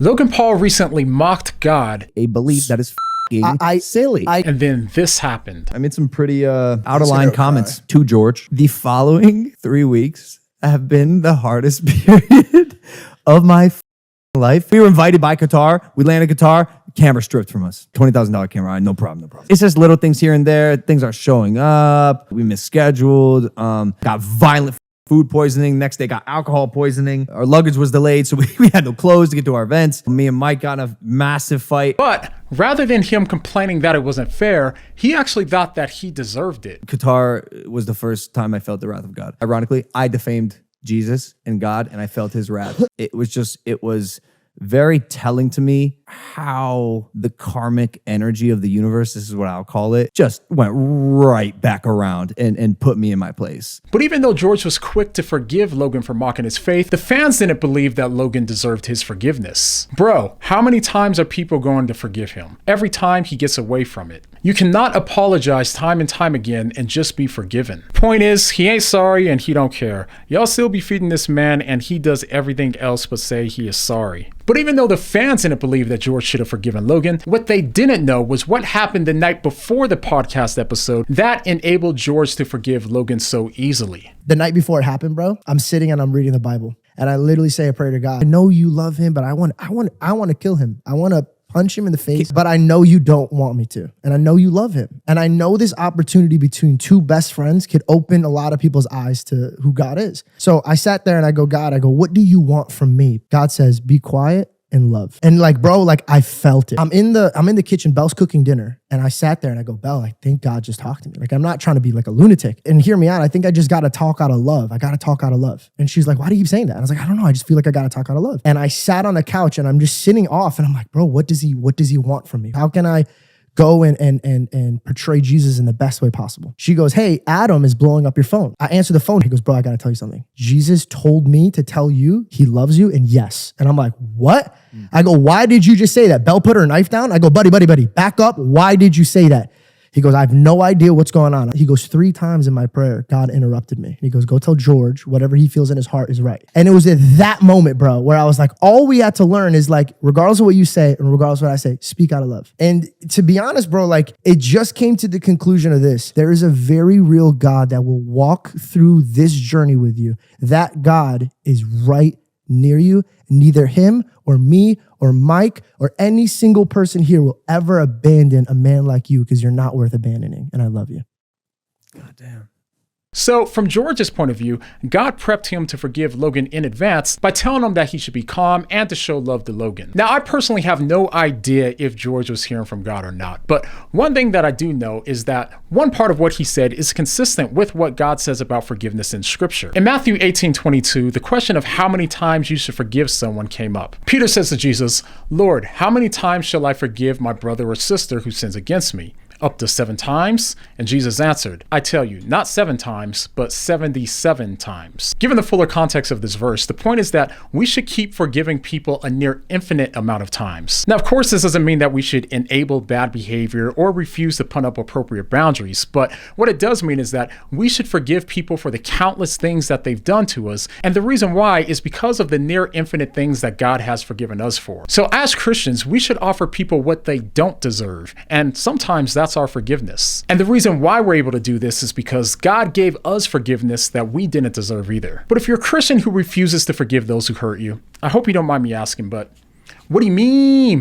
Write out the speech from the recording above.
Logan Paul recently mocked God. A belief that is silly. And then this happened. I made some pretty out of line comments to George. The following 3 weeks have been the hardest period of my life. We were invited by Qatar. We landed Qatar. Camera stripped from us. $20,000 camera. No problem. It's just little things here and there. Things are showing up. We misscheduled. Got violent food poisoning. Next day got alcohol poisoning. Our luggage was delayed, so we had no clothes to get to our events. Me and Mike got in a massive fight. But rather than him complaining that it wasn't fair, he actually thought that he deserved it. Qatar was the first time I felt the wrath of God. Ironically, I defamed Jesus and God, and I felt his wrath. It was very telling to me how the karmic energy of the universe, this is what I'll call it, just went right back around and put me in my place. But even though George was quick to forgive Logan for mocking his faith, the fans didn't believe that Logan deserved his forgiveness. Bro, how many times are people going to forgive him? Every time he gets away from it. You cannot apologize time and time again and just be forgiven. Point is, he ain't sorry and he don't care. Y'all still be feeding this man and he does everything else but say he is sorry. But even though the fans didn't believe that George should have forgiven Logan, what they didn't know was what happened the night before the podcast episode that enabled George to forgive Logan so easily. The night before it happened, bro, I'm sitting and I'm reading the Bible. And I literally say a prayer to God. I know you love him, but I want to kill him. I want to punch him in the face, but I know you don't want me to. And I know you love him. And I know this opportunity between two best friends could open a lot of people's eyes to who God is. So I sat there and I go, God, what do you want from me? God says, be quiet and love. And like, bro, like I felt it. I'm in the kitchen, Belle's cooking dinner. And I sat there and I go, Belle, I think God just talked to me. Like, I'm not trying to be like a lunatic. And hear me out. I think I just got to talk out of love. I got to talk out of love. And she's like, why do you keep saying that? And I was like, I don't know. I just feel like I got to talk out of love. And I sat on the couch and I'm just sitting off and I'm like, bro, what does he want from me? How can I go and portray Jesus in the best way possible? She goes, hey, Adam is blowing up your phone. I answer the phone. He goes, bro, I got to tell you something. Jesus told me to tell you he loves you and yes. And I'm like, what? I go, why did you just say that? Belle put her knife down. I go, buddy, back up. Why did you say that? He goes, I have no idea what's going on. He goes, 3 times in my prayer, God interrupted me. He goes, go tell George whatever he feels in his heart is right. And it was at that moment, bro, where I was like, all we had to learn is like, regardless of what you say and regardless of what I say, speak out of love. And to be honest, bro, like it just came to the conclusion of this. There is a very real God that will walk through this journey with you. That God is right near you. Neither him or me or Mike or any single person here will ever abandon a man like you because you're not worth abandoning. And I love you. God damn. So from George's point of view, God prepped him to forgive Logan in advance by telling him that he should be calm and to show love to Logan. Now, I personally have no idea if George was hearing from God or not, but one thing that I do know is that one part of what he said is consistent with what God says about forgiveness in scripture. In Matthew 18:22, the question of how many times you should forgive someone came up. Peter says to Jesus, Lord, how many times shall I forgive my brother or sister who sins against me? Up to 7 times? And Jesus answered, I tell you, not 7 times, but 77 times. Given the fuller context of this verse, the point is that we should keep forgiving people a near infinite amount of times. Now, of course, this doesn't mean that we should enable bad behavior or refuse to put up appropriate boundaries, but what it does mean is that we should forgive people for the countless things that they've done to us, and the reason why is because of the near infinite things that God has forgiven us for. So as Christians, we should offer people what they don't deserve, and sometimes that's our forgiveness. And the reason why we're able to do this is because God gave us forgiveness that we didn't deserve either. But if you're a Christian who refuses to forgive those who hurt you, I hope you don't mind me asking, but what do you mean?